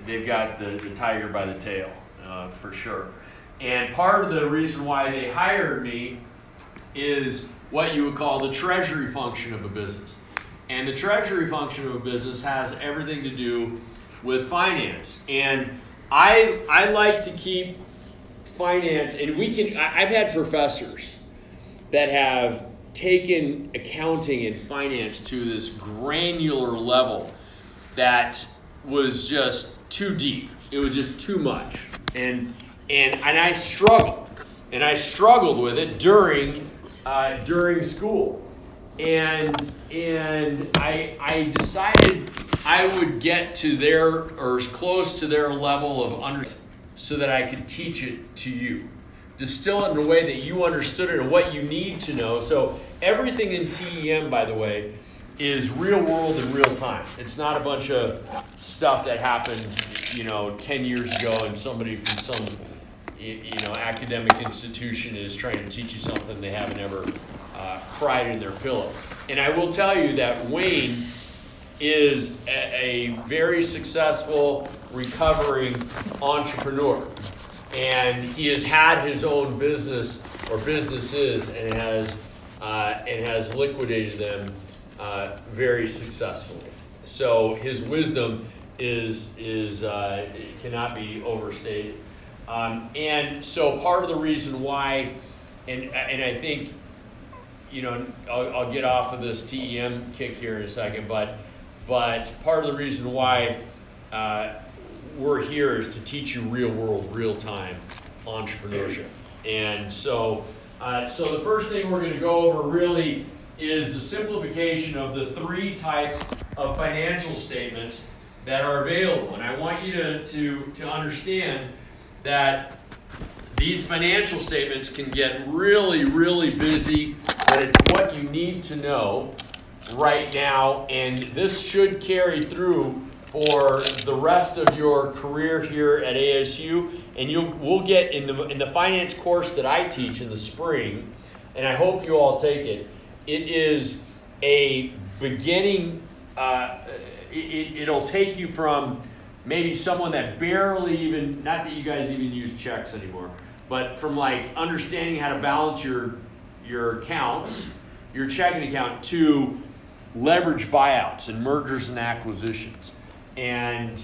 they've got the tiger by the tail, for sure. And part of the reason why they hired me is what you would call the treasury function of a business. And the treasury function of a business has everything to do with finance. And I like to keep finance, and I've had professors that have taken accounting and finance to this granular level that was just too deep. It was just too much. And I struggled. And I struggled with it during school. And I decided I would get to their, or as close to their level of understanding so that I could teach it to you. Distill it in a way that you understood it and what you need to know. So everything in TEM, by the way, is real world and real time. It's not a bunch of stuff that happened, 10 years ago and somebody from some, academic institution is trying to teach you something they haven't ever cried in their pillow. And I will tell you that Wayne is a very successful, recovering entrepreneur. And he has had his own business or businesses and has liquidated them very successfully. So his wisdom cannot be overstated. And so part of the reason why, and I think, I'll get off of this TEM kick here in a second, but part of the reason why we're here is to teach you real world, real time entrepreneurship. And so the first thing we're going to go over really is the simplification of the 3 types of financial statements that are available. And I want you to understand that these financial statements can get really, really busy, but it's what you need to know right now, and this should carry through for the rest of your career here at ASU. And we'll get in the finance course that I teach in the spring, and I hope you all take it. It is a beginning. It'll take you from maybe someone that barely even, not that you guys even use checks anymore, but from like understanding how to balance your accounts, your checking account, to leverage buyouts and mergers and acquisitions. And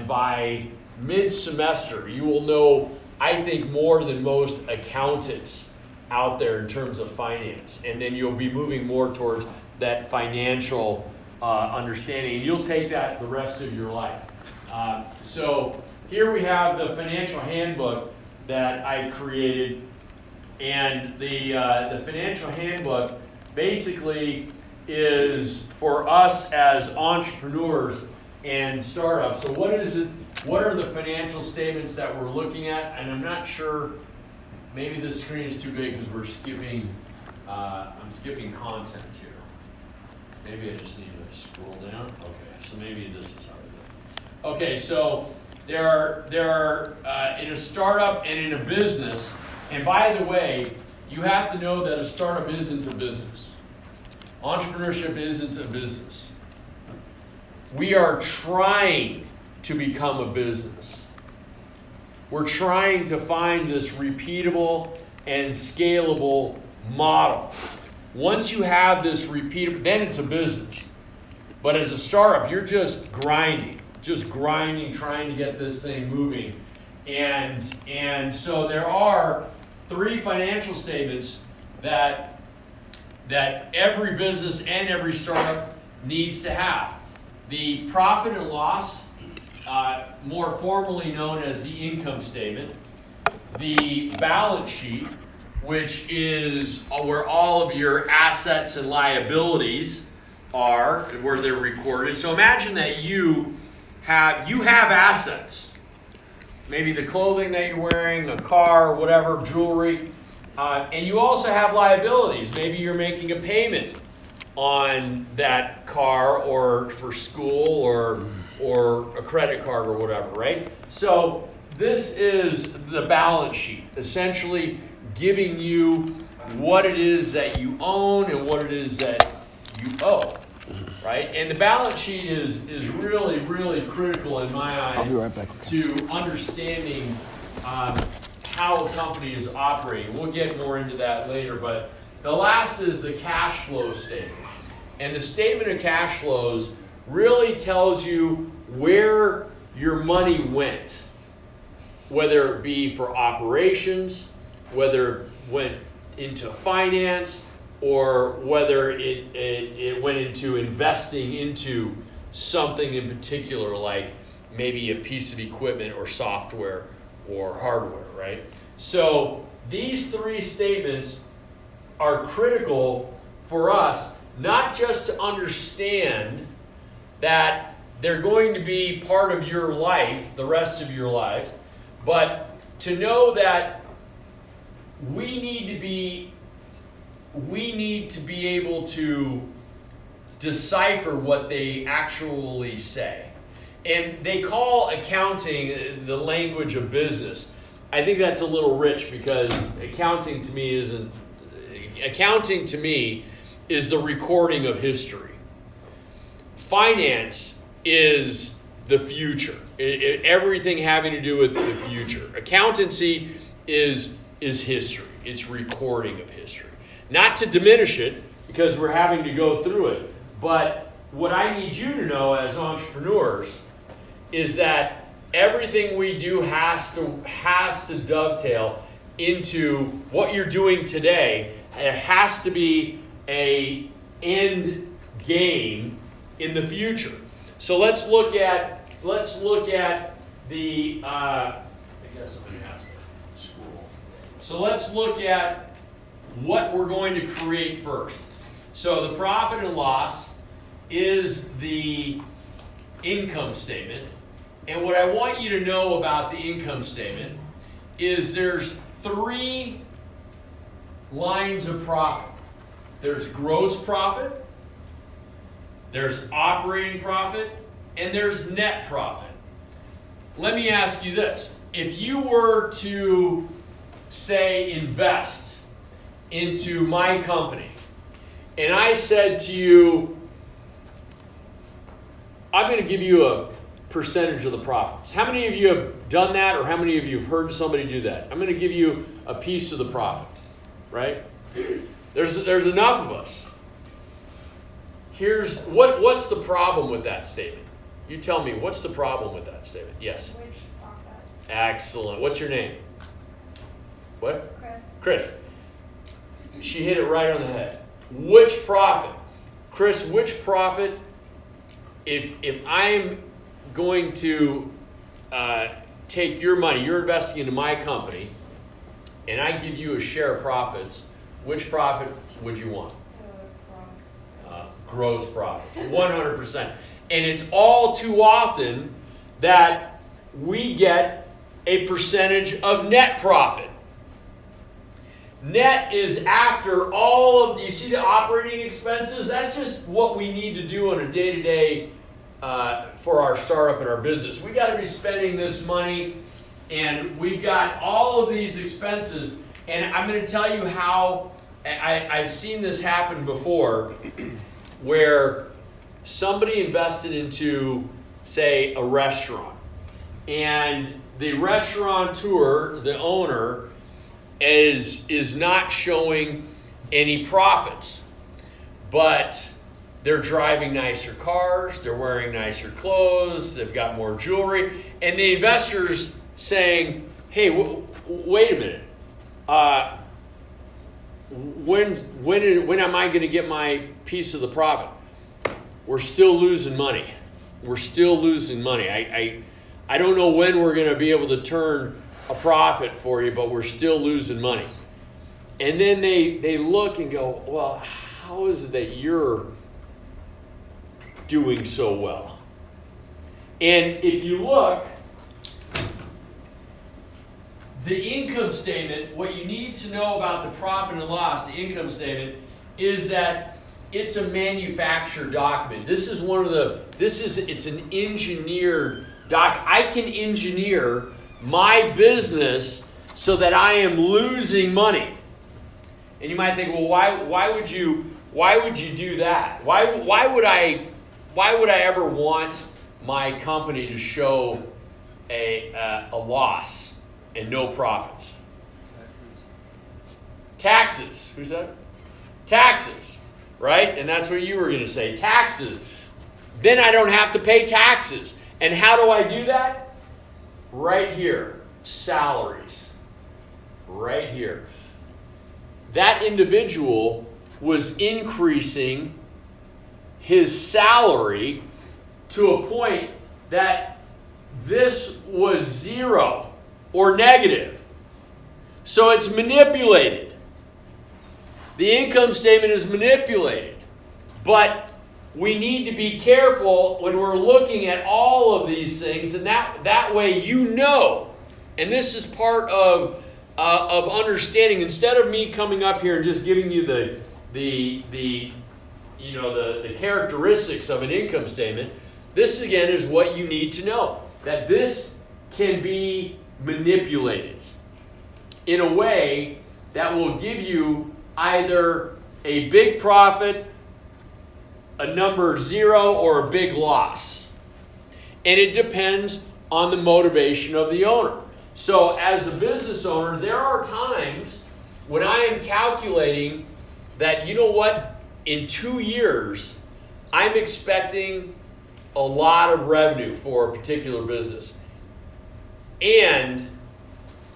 by mid-semester, you will know, I think, more than most accountants out there in terms of finance. And then you'll be moving more towards that financial understanding. And you'll take that the rest of your life. So here we have the financial handbook that I created. And the financial handbook basically is for us as entrepreneurs and startups. So what is it? What are the financial statements that we're looking at? And I'm not sure, maybe the screen is too big because we're skipping, I'm skipping content here. Maybe I just need to scroll down. Okay, so maybe this is how we do it. Okay, so there are in a startup and in a business, and by the way, you have to know that a startup isn't a business. Entrepreneurship isn't a business. We are trying to become a business. We're trying to find this repeatable and scalable model. Once you have this repeatable, then it's a business. But as a startup, you're just grinding, trying to get this thing moving. And so there are 3 financial statements that every business and every startup needs to have. The profit and loss, more formally known as the income statement. The balance sheet, which is where all of your assets and liabilities are, where they're recorded. So imagine that you have assets. Maybe the clothing that you're wearing, a car, whatever, jewelry. And you also have liabilities. Maybe you're making a payment on that car, or for school, or a credit card or whatever, right? So this is the balance sheet, essentially giving you what it is that you own and what it is that you owe, right? And the balance sheet is really, really critical in my eyes. I'll be right back. To understanding how a company is operating. We'll get more into that later, but the last is the cash flow statement. And the statement of cash flows really tells you where your money went, whether it be for operations, whether it went into finance, or whether it went into investing into something in particular, like maybe a piece of equipment or software or hardware, right? So these three statements are critical for us, not just to understand that they're going to be part of your life, the rest of your lives, but to know that we need to be able to decipher what they actually say. And they call accounting the language of business. I think that's a little rich because accounting to me is the recording of history. Finance is the future. Everything having to do with the future. Accountancy is history. It's recording of history. Not to diminish it, because we're having to go through it, but what I need you to know as entrepreneurs is that everything we do has to dovetail into what you're doing today. It has to be an end game in the future. So let's look at the. I guess I'm going to have to scroll. So let's look at what we're going to create first. So the profit and loss is the income statement. And what I want you to know about the income statement is there's three lines of profit. There's gross profit, there's operating profit, and there's net profit. Let me ask you this. If you were to, say, invest into my company, and I said to you, I'm going to give you a percentage of the profits. How many of you have done that, or how many of you have heard somebody do that? I'm going to give you a piece of the profit, right? There's enough of us. Here's what's the problem with that statement? You tell me, what's the problem with that statement? Yes. Which profit? Excellent. What's your name? What? Chris. Chris. She hit it right on the head. Which profit? Chris, which profit, if I'm going to take your money, you're investing into my company, and I give you a share of profits, which profit would you want? Gross profit, 100%. And it's all too often that we get a percentage of net profit. Net is after all of, you see the operating expenses? That's just what we need to do on a day-to-day for our startup and our business. We got to be spending this money, and we've got all of these expenses. And I'm going to tell you how I've seen this happen before, where somebody invested into, say, a restaurant, and the restaurateur, the owner, is not showing any profits, but they're driving nicer cars, they're wearing nicer clothes, they've got more jewelry, and the investor's saying, hey, wait a minute, when am I going to get my piece of the profit? We're still losing money. We're still losing money. I don't know when we're going to be able to turn a profit for you, but we're still losing money. And then they look and go, well, how is it that you're doing so well? And if you look, the income statement, what you need to know about the profit and loss, the income statement, is that it's a manufactured document. It's an engineered doc. I can engineer my business so that I am losing money. And you might think, well, why would you do that? Why would I why would I ever want my company to show a loss and no profits? Taxes. Who said it? Taxes, right? And that's what you were going to say, taxes. Then I don't have to pay taxes. And how do I do that? Right here, salaries. Right here. That individual was increasing his salary to a point that this was zero or negative. So it's manipulated. The income statement is manipulated. But we need to be careful when we're looking at all of these things, and that way you know. And this is part of understanding. Instead of me coming up here and just giving you the characteristics of an income statement, this again is what you need to know. That this can be manipulated in a way that will give you either a big profit, a number 0, or a big loss. And it depends on the motivation of the owner. So as a business owner, there are times when I am calculating that, you know what, in 2 years, I'm expecting a lot of revenue for a particular business. And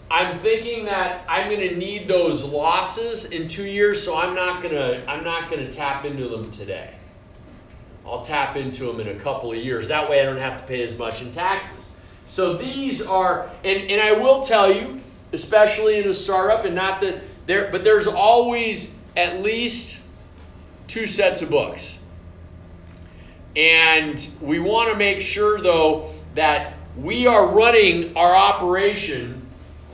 I'm thinking that I'm going to need those losses in 2 years, so I'm not going to tap into them today. I'll tap into them in a couple of years. That way I don't have to pay as much in taxes. So these are, and I will tell you, especially in a startup, and not that there, but there's always at least 2 sets of books. And we want to make sure, though, that we are running our operation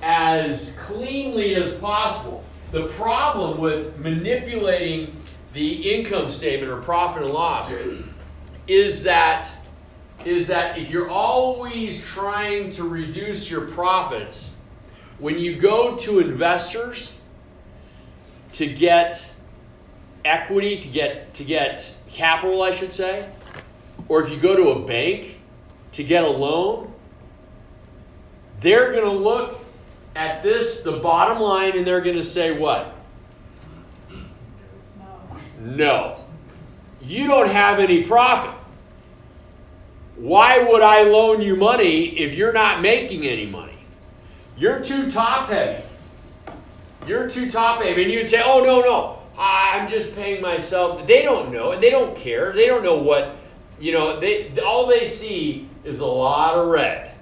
as cleanly as possible. The problem with manipulating the income statement or profit and loss is that if you're always trying to reduce your profits, when you go to investors to get equity, to get capital, I should say, or if you go to a bank to get a loan, they're going to look at this, the bottom line, and they're going to say what? No. You don't have any profit. Why would I loan you money if you're not making any money? You're too top heavy. You're too top heavy. And you'd say, oh, no, I'm just paying myself. They don't know, and they don't care. They don't know what, all they see is a lot of red.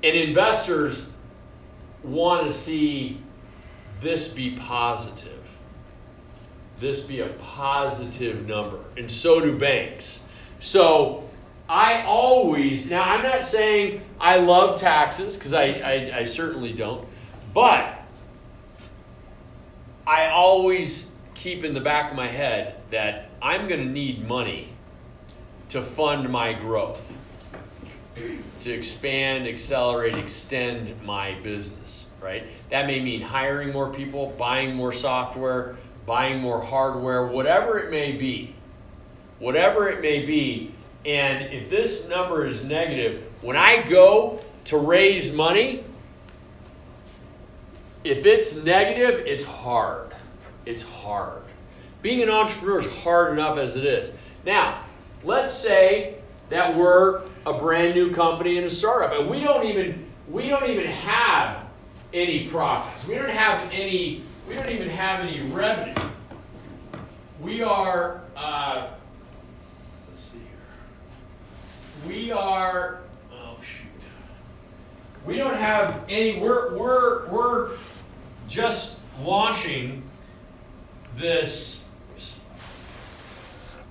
And investors want to see this be positive. This be a positive number. And so do banks. So I always, now I'm not saying I love taxes, because I certainly don't, but I always keep in the back of my head that I'm going to need money to fund my growth, to expand, accelerate, extend my business, right? That may mean hiring more people, buying more software, buying more hardware, whatever it may be. Whatever it may be. And if this number is negative, when I go to raise money, if it's negative, it's hard. It's hard. Being an entrepreneur is hard enough as it is. Now, let's say that we're a brand new company and a startup, and we don't even have any profits. We don't even have any revenue. We are let's see here. We don't have any. We're just launching this.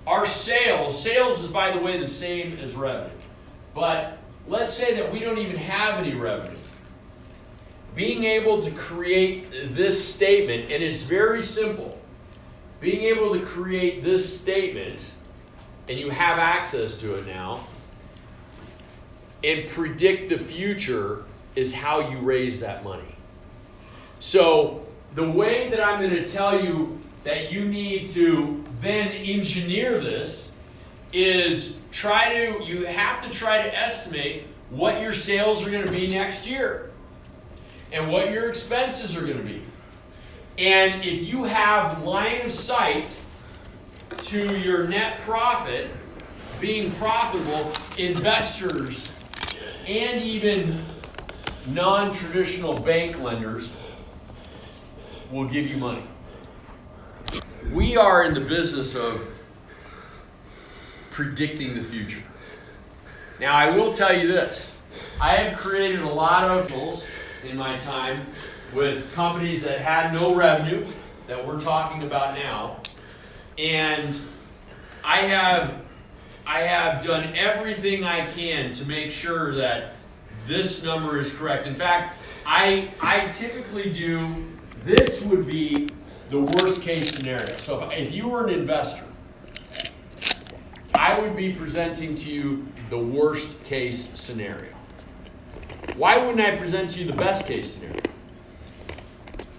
Our sales is, by the way, the same as revenue. But let's say that we don't even have any revenue. Being able to create this statement, and it's very simple. Being able to create this statement, and you have access to it now, and predict the future is how you raise that money. So the way that I'm going to tell you that you need to then engineer this is you have to try to estimate what your sales are going to be next year and what your expenses are going to be. And if you have line of sight to your net profit being profitable, investors and even non-traditional bank lenders will give you money. We are in the business of predicting the future. Now, I will tell you this. I have created a lot of tools in my time with companies that had no revenue, that we're talking about now. And I have done everything I can to make sure that this number is correct. In fact, I typically do, this would be the worst case scenario. So if you were an investor, I would be presenting to you the worst case scenario. Why wouldn't I present to you the best case scenario?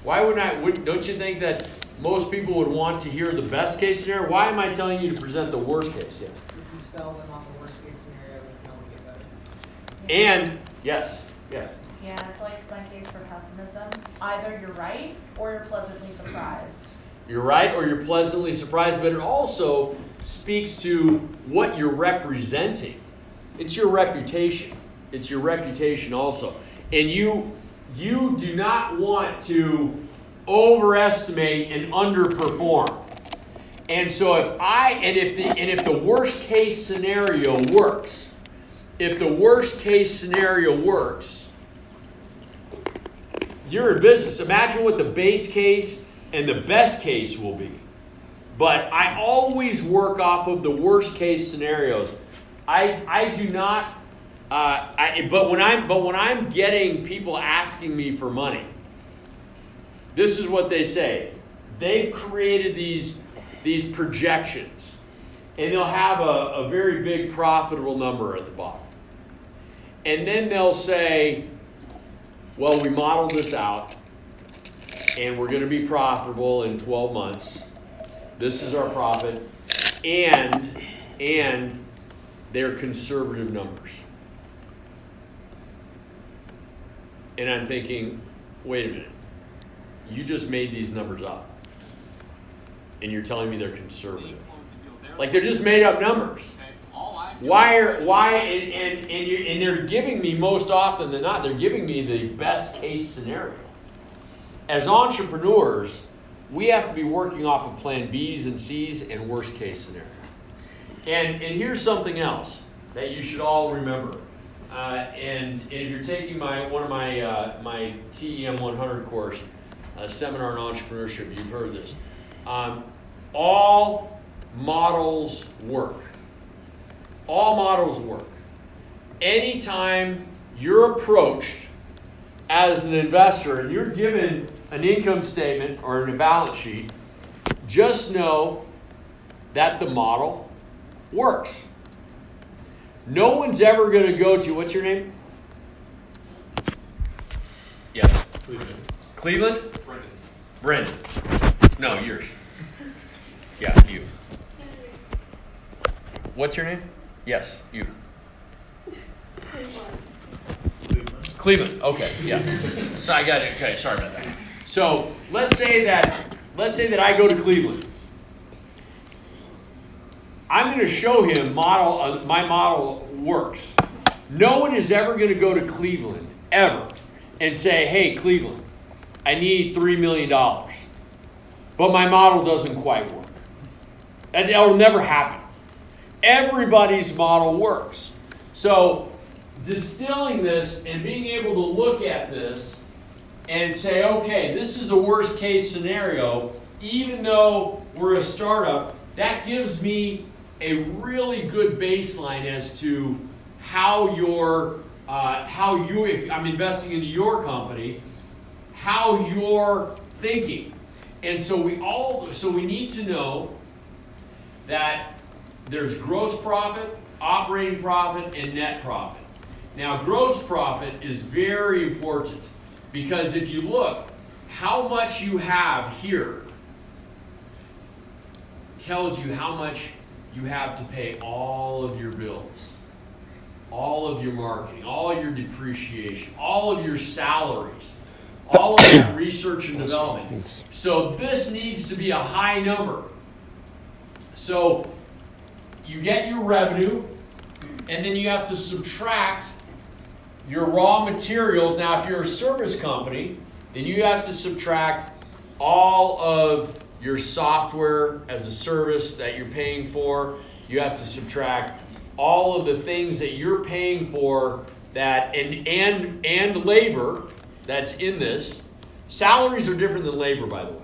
Why wouldn't I? Don't you think that most people would want to hear the best case scenario? Why am I telling you to present the worst case? Yeah. If you sell them on the worst case scenario, they can only get better. And yes. Yeah, it's like my case for pessimism. Either you're right or you're pleasantly surprised. You're right or you're pleasantly surprised, but it also speaks to what you're representing. It's your reputation. It's your reputation also. And you do not want to overestimate and underperform. And so if the worst case scenario works, you're in business. Imagine what the base case and the best case will be. But I always work off of the worst case scenarios. I do not. But when I'm getting people asking me for money, this is what they say. They've created these projections, and they'll have a very big profitable number at the bottom. And then they'll say, well, we modeled this out, and we're going to be profitable in 12 months. This is our profit, and they're conservative numbers. And I'm thinking, wait a minute. You just made these numbers up. And you're telling me they're conservative. Like they're just made up numbers. And they're giving me, most often than not, they're giving me the best case scenario. As entrepreneurs, we have to be working off of plan B's and C's and worst case scenario. And here's something else that you should all remember. And if you're taking one of my TEM 100 course, seminar on entrepreneurship, you've heard this. All models work. All models work. Anytime you're approached as an investor and you're given an income statement or a balance sheet, just know that the model works. No one's ever going to go to, what's your name? Yes. Cleveland? Brendan. No, yours. Yeah, you. What's your name? Yes, you. Cleveland. Okay, yeah. So I got it. Okay, sorry about that. So let's say that I go to Cleveland. I'm going to show him my model works. No one is ever going to go to Cleveland, ever, and say, hey, Cleveland, I need $3 million. But my model doesn't quite work. That will never happen. Everybody's model works. So distilling this and being able to look at this and say, okay, this is the worst case scenario, even though we're a startup, that gives me a really good baseline as to how you, if I'm investing into your company, how you're thinking. And so we need to know that there's gross profit, operating profit, and net profit. Now, gross profit is very important because if you look, how much you have here tells you how much you have to pay all of your bills, all of your marketing, all of your depreciation, all of your salaries, all of that research and development. So this needs to be a high number. So you get your revenue, and then you have to subtract your raw materials. Now, if you're a service company, then you have to subtract all of your software as a service that you're paying for. You have to subtract all of the things that you're paying for that and labor that's in this. Salaries are different than labor, by the way.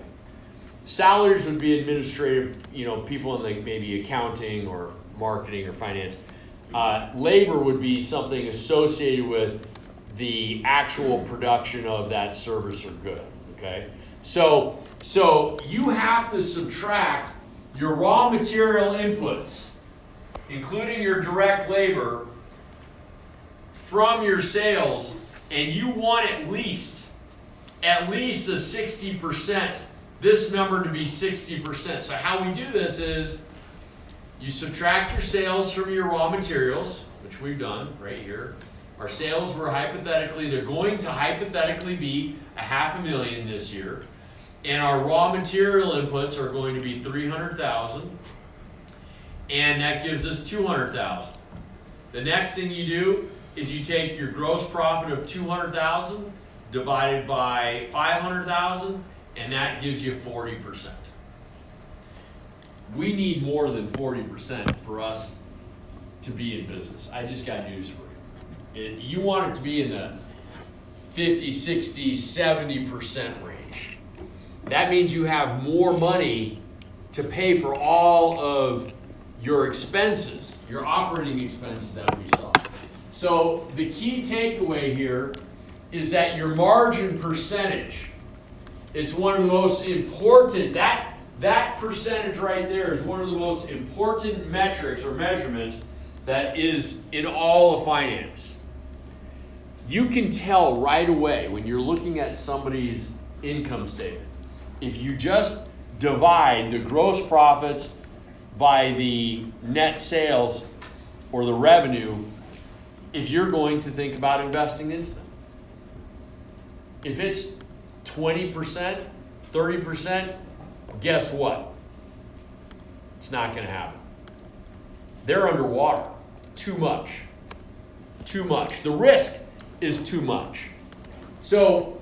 Salaries would be administrative, people in like maybe accounting or marketing or finance. Labor would be something associated with the actual production of that service or good, okay? So you have to subtract your raw material inputs, including your direct labor, from your sales, and you want at least a 60%, this number to be 60%. So how we do this is you subtract your sales from your raw materials, which we've done right here. Our sales were they're going to hypothetically be $500,000 this year. And our raw material inputs are going to be $300,000. And that gives us $200,000. The next thing you do is you take your gross profit of $200,000 divided by $500,000, and that gives you 40%. We need more than 40% for us to be in business. I just got news for you. You want it to be in the 50, 60, 70% range. That means you have more money to pay for all of your expenses, your operating expenses that we saw. So the key takeaway here is that your margin percentage, it's one of the most important, that percentage right there is one of the most important metrics or measurements that is in all of finance. You can tell right away when you're looking at somebody's income statement. If you just divide the gross profits by the net sales or the revenue, if you're going to think about investing into them. If it's 20%, 30%, guess what? It's not going to happen. They're underwater. Too much. Too much. The risk is too much. So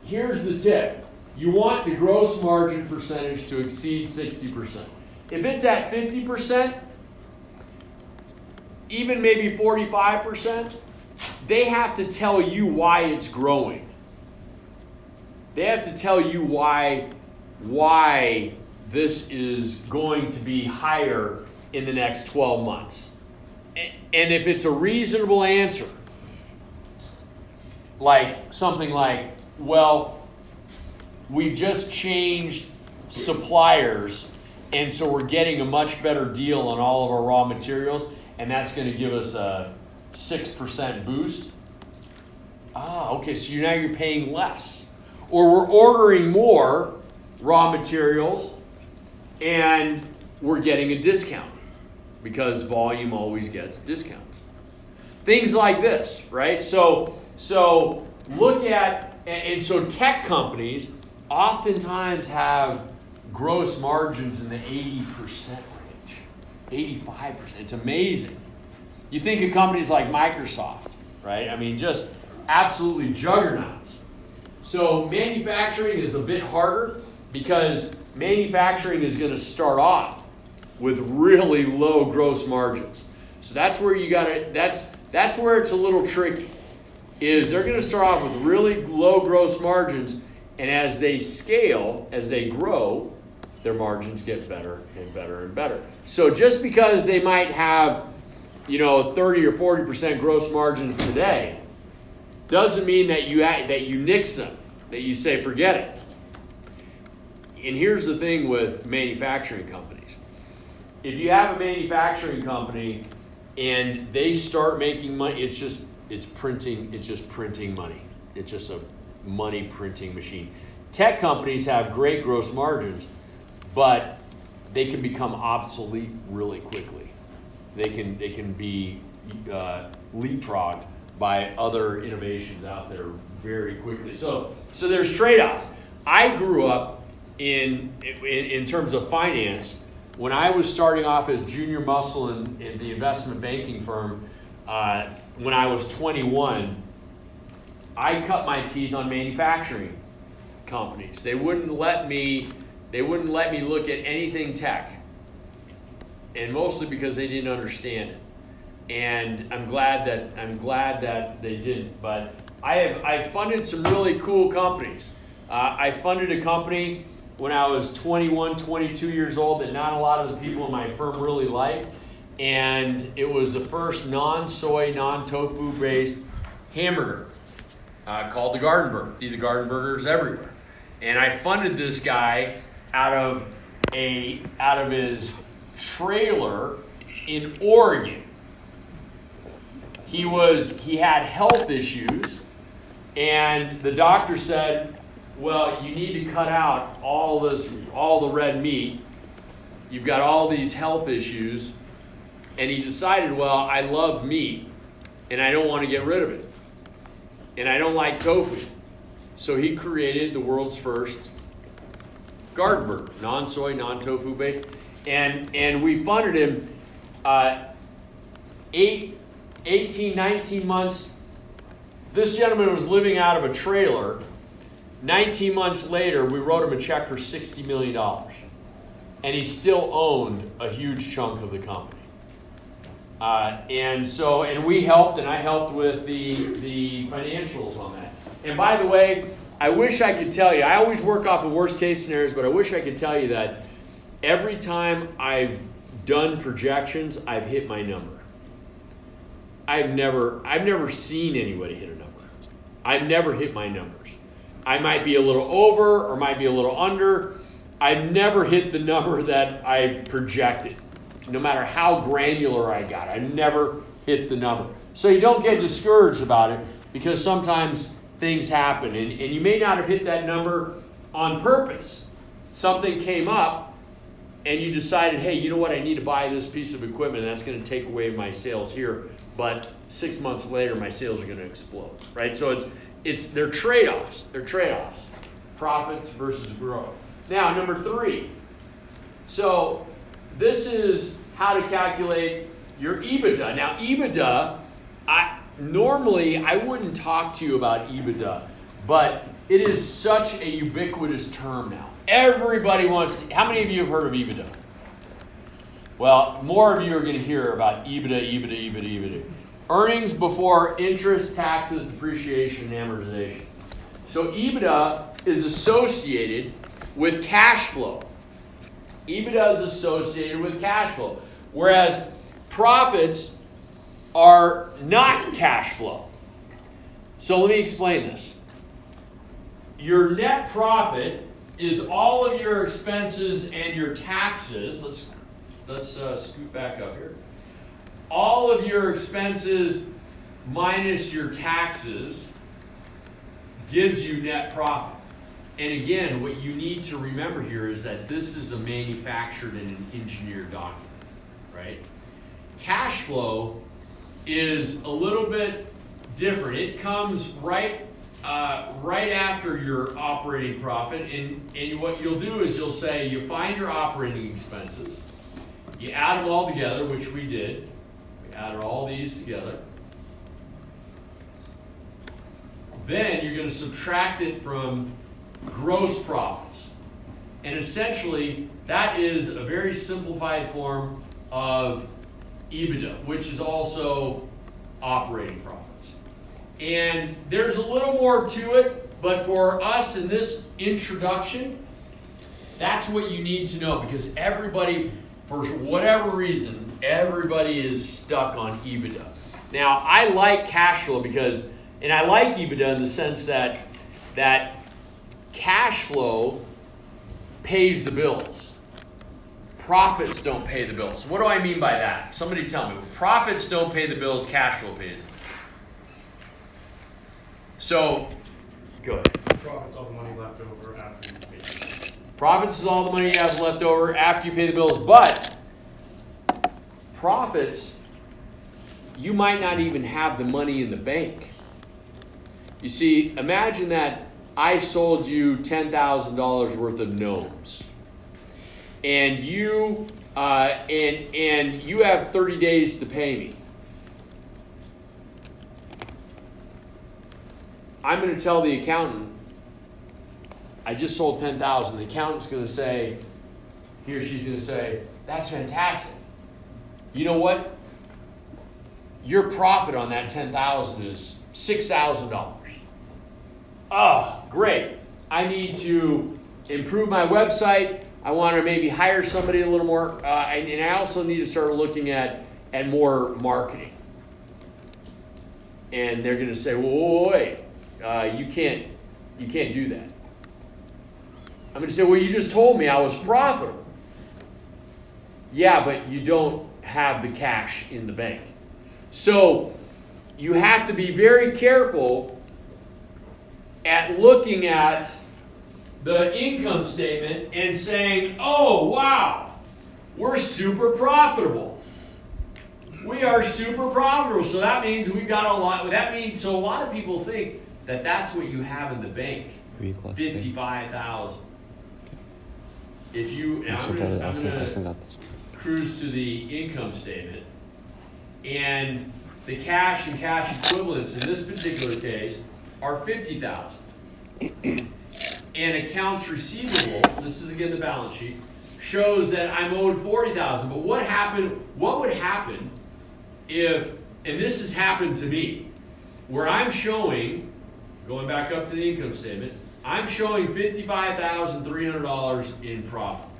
here's the tip. You want the gross margin percentage to exceed 60%. If it's at 50%, even maybe 45%, they have to tell you why it's growing. They have to tell you why this is going to be higher in the next 12 months. And if it's a reasonable answer, like something like, well, we just changed suppliers, and so we're getting a much better deal on all of our raw materials, and that's going to give us a 6% boost. Okay, so now you're paying less. Or we're ordering more raw materials, and we're getting a discount, because volume always gets discounts. Things like this, right? So look at, and so tech companies oftentimes have gross margins in the 80% range, 85%. It's amazing. You think of companies like Microsoft, right? I mean, just absolutely juggernauts. So manufacturing is a bit harder because manufacturing is going to start off with really low gross margins. So that's where you got to, that's where it's a little tricky, is they're going to start off with really low gross margins, and as they scale, as they grow, their margins get better and better and better. So just because they might have, 30 or 40% gross margins today, doesn't mean that you nix them, that you say forget it. And here's the thing with manufacturing companies. If you have a manufacturing company and they start making money, it's just printing money. It's just a money printing machine. Tech companies have great gross margins, but they can become obsolete really quickly. They can be leapfrogged by other innovations out there very quickly. So there's trade-offs. I grew up in terms of finance. When I was starting off as junior muscle in the investment banking firm, when I was 21, I cut my teeth on manufacturing companies. They wouldn't let me look at anything tech, and mostly because they didn't understand it. And I'm glad that they didn't. But I funded some really cool companies. I funded a company when I was 21, 22 years old that not a lot of the people in my firm really liked. And it was the first non-soy, non-tofu based hamburger called the Garden Burger. See the Garden Burgers everywhere. And I funded this guy out of his trailer in Oregon. He had health issues, and the doctor said, well, you need to cut out all the red meat. You've got all these health issues. And he decided, well, I love meat, and I don't want to get rid of it. And I don't like tofu. So he created the world's first Garden Burger, non-soy, non-tofu based. And we funded him 18, 19 months. This gentleman was living out of a trailer. 19 months later, we wrote him a check for $60 million. And he still owned a huge chunk of the company. And we helped, and I helped with the financials on that. And by the way, I wish I could tell you, I always work off of worst case scenarios, but I wish I could tell you that every time I've done projections, I've hit my number. I've never seen anybody hit a number. I've never hit my numbers. I might be a little over or might be a little under. I've never hit the number that I projected. No matter how granular I got, I never hit the number. So you don't get discouraged about it, because sometimes things happen, and you may not have hit that number on purpose. Something came up, and you decided, hey, you know what, I need to buy this piece of equipment, and that's going to take away my sales here, but 6 months later, my sales are going to explode, right? So they're trade-offs. They're trade-offs. Profits versus growth. Now, number 3. So this is how to calculate your EBITDA. Now, EBITDA, normally I wouldn't talk to you about EBITDA, but it is such a ubiquitous term now. Everybody wants to. How many of you have heard of EBITDA? Well, more of you are going to hear about EBITDA. Earnings before interest, taxes, depreciation, and amortization. So EBITDA is associated with cash flow. EBITDA is associated with cash flow, whereas profits are not cash flow. So let me explain this. Your net profit is all of your expenses and your taxes. Let's scoot back up here. All of your expenses minus your taxes gives you net profit. And again, what you need to remember here is that this is a manufactured and an engineered document, right? Cash flow is a little bit different. It comes right after your operating profit, and what you'll do is you'll say you find your operating expenses, you add them all together, which we did. We added all these together. Then you're going to subtract it from gross profits. And essentially, that is a very simplified form of EBITDA, which is also operating profits. And there's a little more to it, but for us in this introduction, that's what you need to know, because everybody, for whatever reason, everybody is stuck on EBITDA. Now, I like cash flow and I like EBITDA in the sense that cash flow pays the bills. Profits don't pay the bills. What do I mean by that? Somebody tell me. Profits don't pay the bills, cash flow pays. So, go ahead. Profits all the money left over after you pay. Profits is all the money you have left over after you pay the bills, but profits, you might not even have the money in the bank. You see, imagine that I sold you $10,000 worth of gnomes, and you and you have 30 days to pay me. I'm going to tell the accountant, I just sold 10,000. The accountant's going to say, he or she's going to say, that's fantastic. You know what? Your profit on that 10,000 is $6,000. Oh, great. I need to improve my website. I want to maybe hire somebody a little more. And I also need to start looking at more marketing. And they're going to say, whoa, wait. You can't do that. I'm going to say, well, you just told me I was profitable. Yeah, but you don't have the cash in the bank. So you have to be very careful at looking at the income statement and saying, oh, wow, we're super profitable. We are super profitable. So that means we've got a lot. So a lot of people think that that's what you have in the bank, 55,000. If you, and I'm gonna cruise to the income statement, and the cash and cash equivalents in this particular case are 50,000. And accounts receivable, this is again the balance sheet, shows that I'm owed 40,000. But what would happen if, and this has happened to me, where I'm showing, going back up to the income statement, I'm showing $55,300 in profit.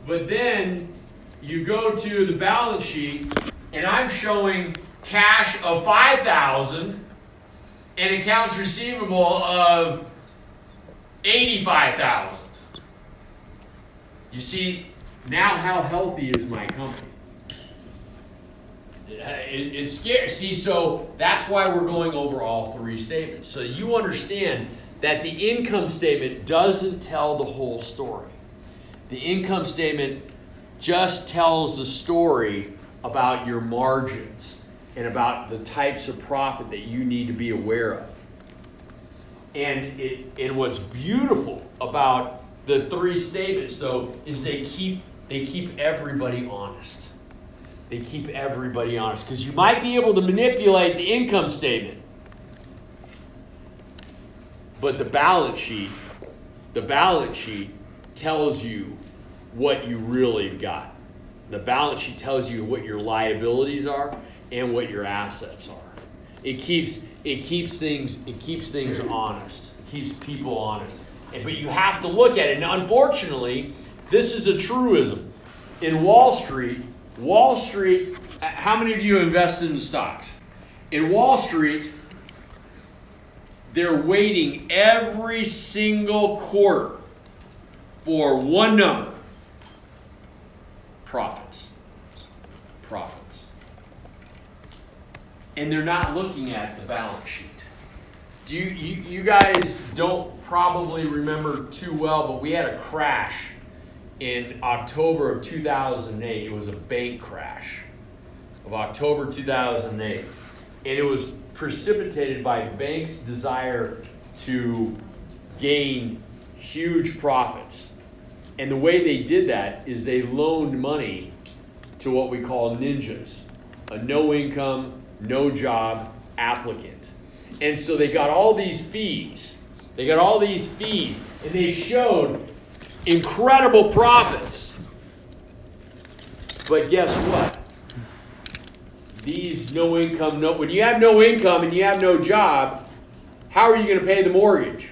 But then you go to the balance sheet and I'm showing cash of 5,000 and accounts receivable of 85,000. You see, now how healthy is my company? It's scary. See, so that's why we're going over all three statements. So you understand that the income statement doesn't tell the whole story. The income statement just tells the story about your margins and about the types of profit that you need to be aware of. And what's beautiful about the three statements, though, is they keep everybody honest. They keep everybody honest, because you might be able to manipulate the income statement, but the balance sheet tells you what you really got. The balance sheet tells you what your liabilities are and what your assets are. It keeps things honest. It keeps people honest. But you have to look at it. And unfortunately, this is a truism. In Wall Street, how many of you invested in stocks? In Wall Street, they're waiting every single quarter for one number. Profits. And they're not looking at the balance sheet. You guys don't probably remember too well, but we had a crash in October of 2008. It was a bank crash of October 2008. And it was precipitated by banks' desire to gain huge profits. And the way they did that is they loaned money to what we call ninjas, a no-income, no-job applicant. And so they got all these fees. And they showed incredible profits. But guess what? These when you have no income and you have no job, how are you going to pay the mortgage?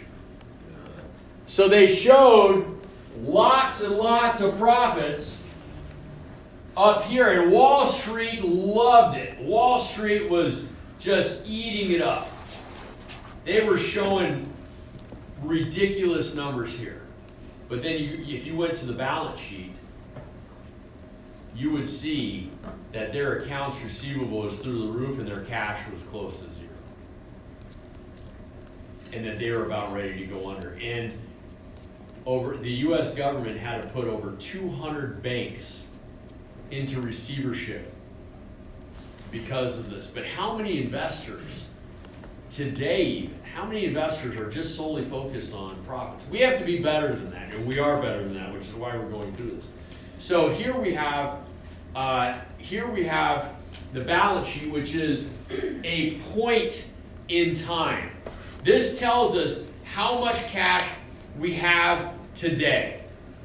So they showed lots and lots of profits up here, and Wall Street loved it. Wall Street was just eating it up. They were showing ridiculous numbers here. But then if you went to the balance sheet, you would see that their accounts receivable was through the roof and their cash was close to zero. And that they were about ready to go under. And the US government had to put over 200 banks into receivership because of this. But how many investors today, how many investors are just solely focused on profits? We have to be better than that, and we are better than that, which is why we're going through this. So here we have the balance sheet, which is a point in time. This tells us how much cash we have today.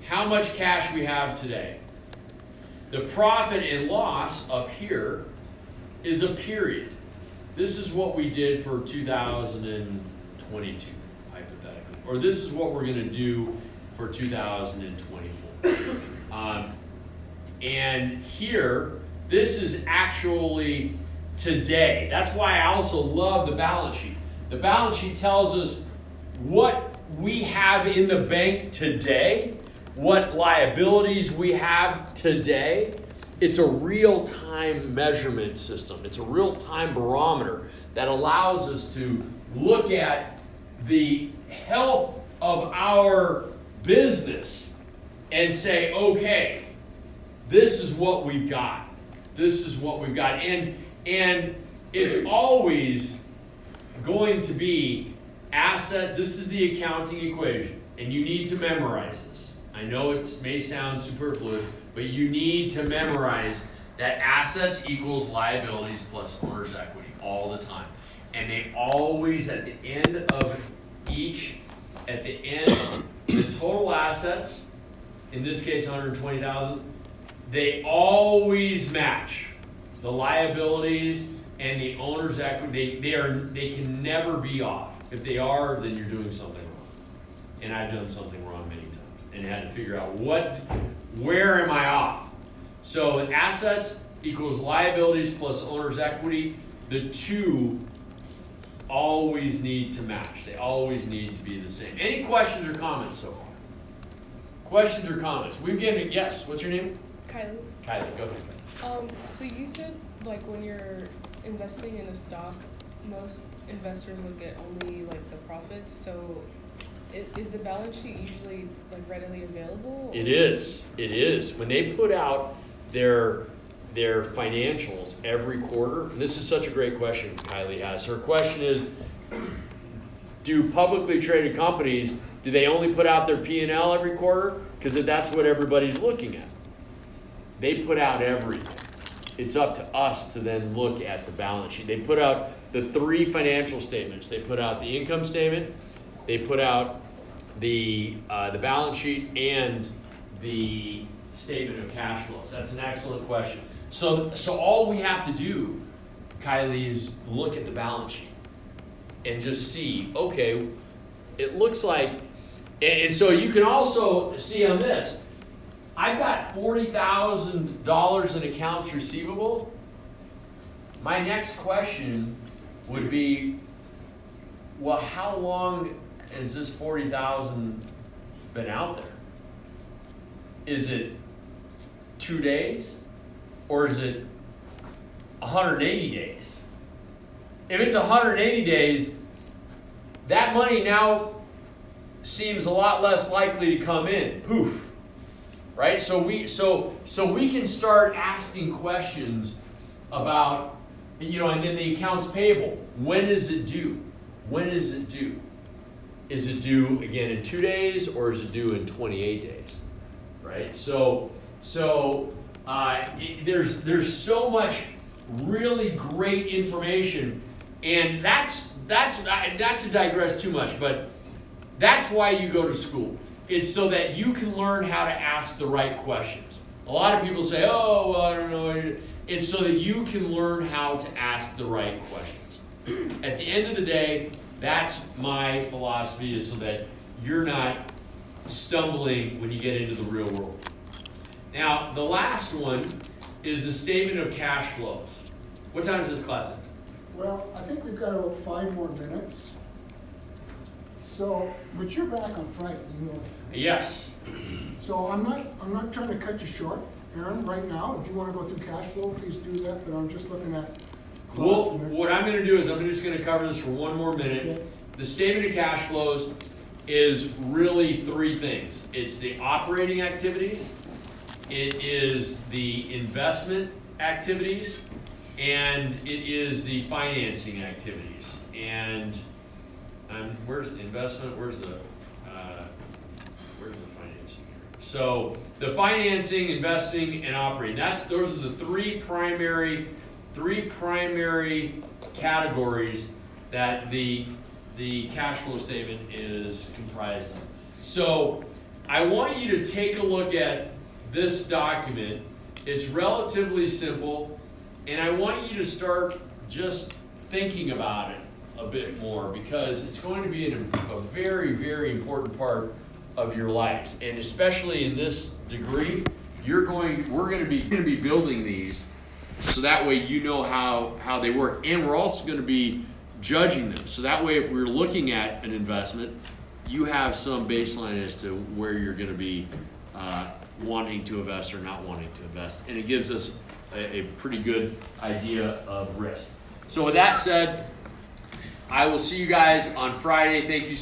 How much cash we have today. The profit and loss up here is a period. This is what we did for 2022, hypothetically. Or this is what we're going to do for 2024. And here, this is actually today. That's why I also love the balance sheet. The balance sheet tells us what we have in the bank today, what liabilities we have today. It's a real-time measurement system. It's a real-time barometer that allows us to look at the health of our business and say, okay, this is what we've got. This is what we've got. And it's always going to be assets. This is the accounting equation, and you need to memorize this. I know it may sound superfluous, but you need to memorize that assets equals liabilities plus owner's equity all the time. And they always, at the end of the total assets, in this case 120,000, they always match the liabilities and the owner's equity. They can never be off. If they are, then you're doing something wrong. And I've done something wrong many times and had to figure out where am I off? So assets equals liabilities plus owner's equity. The two always need to match. They always need to be the same. Any questions or comments so far? Questions or comments? We've given, yes, what's your name? Kylie. Kylie, go ahead. So you said like when you're investing in a stock, most investors look at only like the profits. So is the balance sheet usually like readily available? It is. It is. When they put out their financials every quarter, and this is such a great question Kylie has. Her question is, do publicly traded companies, do they only put out their P&L every quarter? Because that's what everybody's looking at. They put out everything. It's up to us to then look at the balance sheet. They put out the 3 financial statements. They put out the income statement, they put out the balance sheet, and the statement of cash flows. That's an excellent question. So all we have to do, Kylie, is look at the balance sheet and just see, okay, it looks like, and so you can also see on this, I've got $40,000 in accounts receivable. My next question would be, well, how long has this $40,000 been out there? Is it 2 days? Or is it 180 days? If it's 180 days, that money now seems a lot less likely to come in. Poof. Right? So we can start asking questions about, and then the accounts payable. When is it due? When is it due? Is it due again in 2 days, or is it due in 28 days? Right? There's so much really great information, and that's not to digress too much, but that's why you go to school. It's so that you can learn how to ask the right questions. A lot of people say, oh, well, I don't know. It's so that you can learn how to ask the right questions. At the end of the day, that's my philosophy, is so that you're not stumbling when you get into the real world. Now, the last one is the statement of cash flows. What time is this class end? Well, I think we've got about 5 more minutes. So, but you're back on Friday, Yes. So I'm not trying to cut you short, Aaron, right now. If you want to go through cash flow, please do that, but I'm just looking at. Well, what I'm going to do is I'm just going to cover this for 1 more minute. Okay. The statement of cash flows, is really three things. It's the operating activities, it is the investment activities, and it is the financing activities. And where's the investment? Where's the financing here? So the financing, investing, and operating. Those are the three primary categories that the cash flow statement is comprised of. So I want you to take a look at this document. It's relatively simple, and I want you to start just thinking about it a bit more, because it's going to be a very, very important part of your lives. And especially in this degree, we're going to be building these so that way you know how they work. And we're also going to be judging them. So that way, if we're looking at an investment, you have some baseline as to where you're going to be wanting to invest or not wanting to invest. And it gives us a pretty good idea of risk. So with that said, I will see you guys on Friday. Thank you